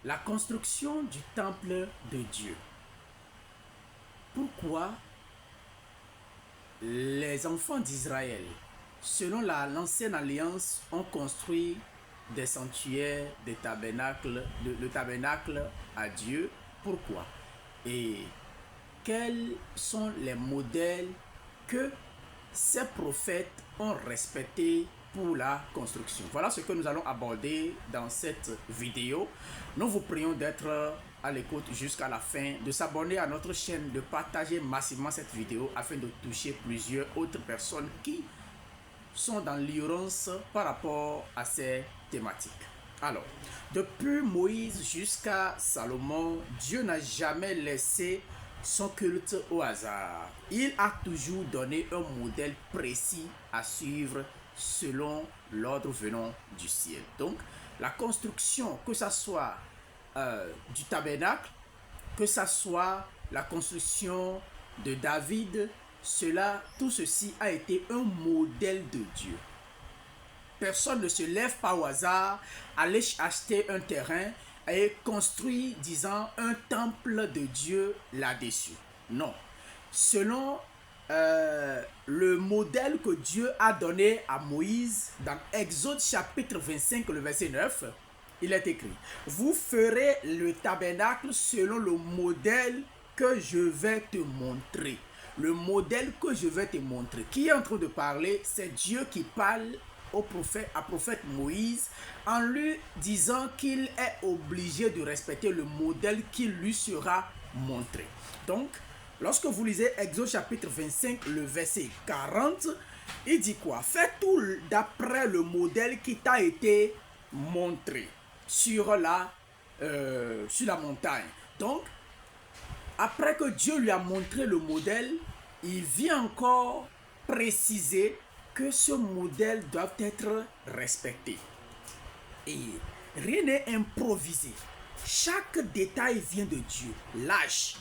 La construction du temple de Dieu. Pourquoi les enfants d'Israël, selon l'ancienne alliance, ont construit des sanctuaires, des tabernacles, le tabernacle à Dieu? Pourquoi? Et quels sont les modèles que ces prophètes ont respectés pour la construction? Voilà ce que nous allons aborder dans cette vidéo. Nous vous prions d'être à l'écoute jusqu'à la fin, de s'abonner à notre chaîne, de partager massivement cette vidéo afin de toucher plusieurs autres personnes qui sont dans l'ignorance par rapport à ces thématiques. Alors, depuis Moïse jusqu'à Salomon, Dieu n'a jamais laissé son culte au hasard. Il a toujours donné un modèle précis à suivre selon l'ordre venant du ciel. Donc, la construction, que ce soit du tabernacle, que ce soit la construction de David, tout ceci a été un modèle de Dieu. Personne ne se lève pas au hasard, aller acheter un terrain et construire, disant, un temple de Dieu là-dessus. Non. Selon le modèle que Dieu a donné à Moïse, dans Exode chapitre 25, le verset 9, il est écrit: vous ferez le tabernacle selon le modèle que je vais te montrer. Le modèle que je vais te montrer. Qui est en train de parler? C'est Dieu qui parle au prophète Moïse en lui disant qu'il est obligé de respecter le modèle qui lui sera montré. Donc, lorsque vous lisez Exode chapitre 25, le verset 40, il dit quoi? Fais tout d'après le modèle qui t'a été montré sur la montagne. Donc, après que Dieu lui a montré le modèle, il vient encore préciser que ce modèle doit être respecté. Et rien n'est improvisé. Chaque détail vient de Dieu. L'âge,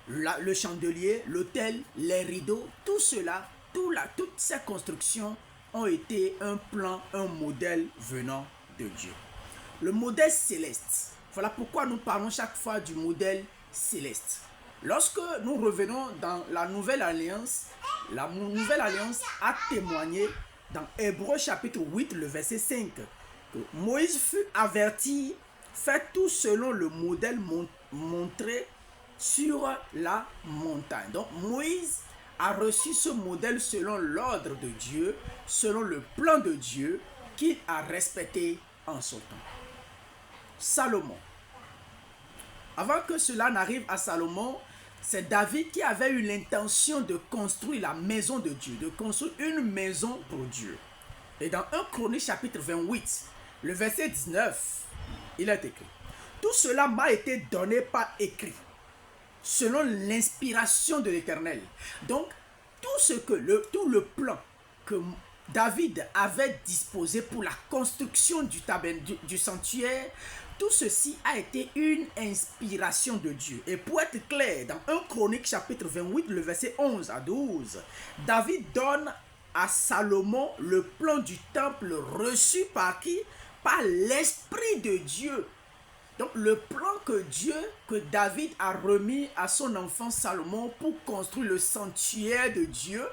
le chandelier, l'autel, les rideaux, tout cela, toutes ces constructions ont été un plan, un modèle venant de Dieu. Le modèle céleste. Voilà pourquoi nous parlons chaque fois du modèle céleste. Lorsque nous revenons dans la Nouvelle Alliance a témoigné dans Hébreux chapitre 8, le verset 5, que Moïse fut averti, fait tout selon le modèle montré sur la montagne. Donc Moïse a reçu ce modèle selon l'ordre de Dieu, selon le plan de Dieu qu'il a respecté en son temps. Salomon. Avant que cela n'arrive à Salomon, c'est David qui avait eu l'intention de construire la maison de Dieu, de construire une maison pour Dieu. Et dans 1 Chronique chapitre 28, le verset 19, il est écrit: tout cela m'a été donné par écrit, selon l'inspiration de l'Éternel. Donc, tout le plan que David avait disposé pour la construction du sanctuaire, tout ceci a été une inspiration de Dieu. Et pour être clair, dans 1 Chronique chapitre 28, le verset 11 à 12, David donne à Salomon le plan du temple reçu par qui? Par l'Esprit de Dieu. Donc le plan que David a remis à son enfant Salomon pour construire le sanctuaire de Dieu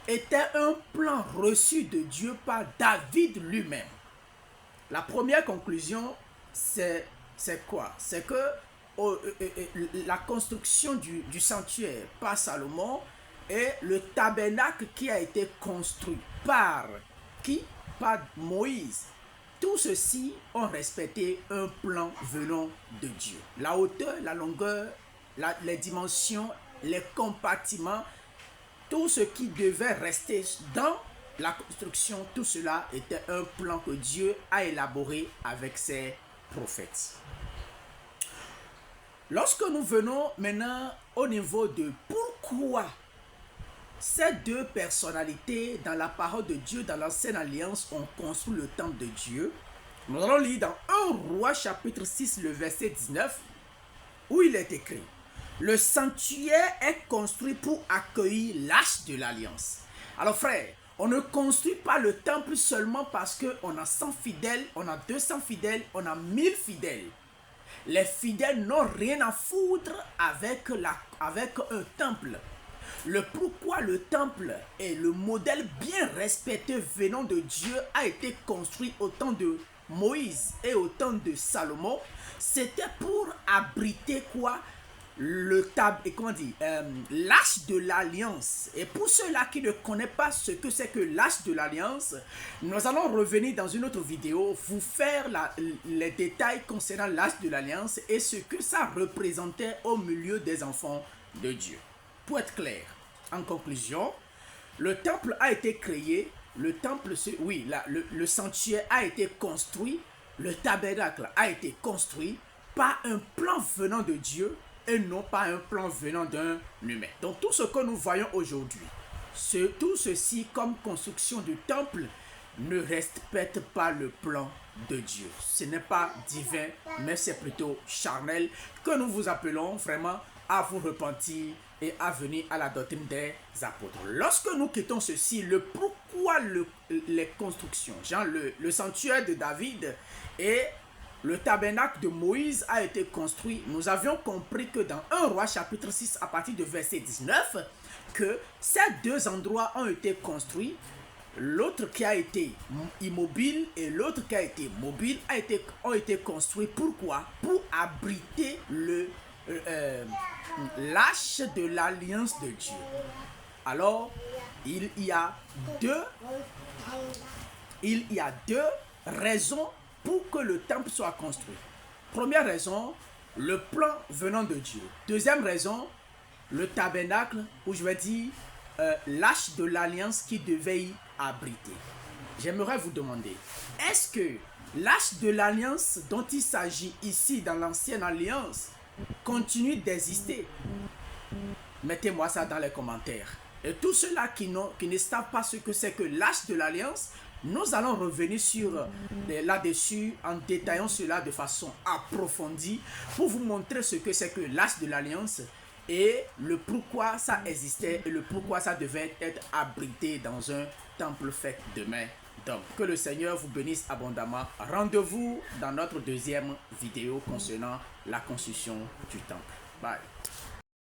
était un plan reçu de Dieu par David lui-même. La première conclusion, c'est quoi? C'est que la construction du sanctuaire par Salomon et le tabernacle qui a été construit par qui? Par Moïse. Tout ceci ont respecté un plan venant de Dieu. La hauteur, la longueur, les dimensions, les compartiments, tout ce qui devait rester dans la construction, tout cela était un plan que Dieu a élaboré avec ses prophètes. Lorsque nous venons maintenant au niveau de pourquoi ces deux personnalités dans la parole de Dieu, dans l'ancienne alliance, ont construit le temple de Dieu, nous allons lire dans 1 Roi chapitre 6, le verset 19, où il est écrit: le sanctuaire est construit pour accueillir l'arche de l'alliance. Alors frère, on ne construit pas le temple seulement parce qu'on a 100 fidèles, on a 200 fidèles, on a 1000 fidèles. Les fidèles n'ont rien à foutre avec un temple. Le pourquoi le temple est le modèle bien respecté venant de Dieu a été construit au temps de Moïse et au temps de Salomon, c'était pour abriter quoi? L'arche de l'alliance. Et pour ceux-là qui ne connaissent pas ce que c'est que l'arche de l'alliance, nous allons revenir dans une autre vidéo, vous faire les détails concernant l'arche de l'alliance et ce que ça représentait au milieu des enfants de Dieu. Pour être clair, en conclusion, le temple a été créé, le sanctuaire a été construit, le tabernacle a été construit par un plan venant de Dieu et non pas un plan venant d'un humain. Donc tout ce que nous voyons aujourd'hui, tout ceci comme construction du temple, ne respecte pas le plan de Dieu. Ce n'est pas divin, mais c'est plutôt charnel que nous vous appelons vraiment à vous repentir et à venir à la doctrine des apôtres. Lorsque nous quittons ceci, le pourquoi les constructions, genre le sanctuaire de David et le tabernacle de Moïse a été construit, nous avions compris que dans 1 Roi chapitre 6 à partir de verset 19, que ces deux endroits ont été construits, l'autre qui a été immobile et l'autre qui a été mobile ont été construits. Pourquoi? Pour abriter l'arche de l'alliance de Dieu. Alors, il y a deux raisons pour que le temple soit construit. Première raison, le plan venant de Dieu. Deuxième raison, le tabernacle, ou je vais dire l'arche de l'alliance qui devait y abriter. J'aimerais vous demander, est-ce que l'arche de l'alliance dont il s'agit ici dans l'ancienne alliance continue d'exister? Mettez-moi ça dans les commentaires. Et tous ceux-là qui ne savent pas ce que c'est que l'arche de l'alliance, nous allons revenir là-dessus en détaillant cela de façon approfondie pour vous montrer ce que c'est que l'arche de l'alliance et le pourquoi ça existait et le pourquoi ça devait être abrité dans un temple fait de main d'homme. Que le Seigneur vous bénisse abondamment. Rendez-vous dans notre deuxième vidéo concernant la construction du temple. Bye.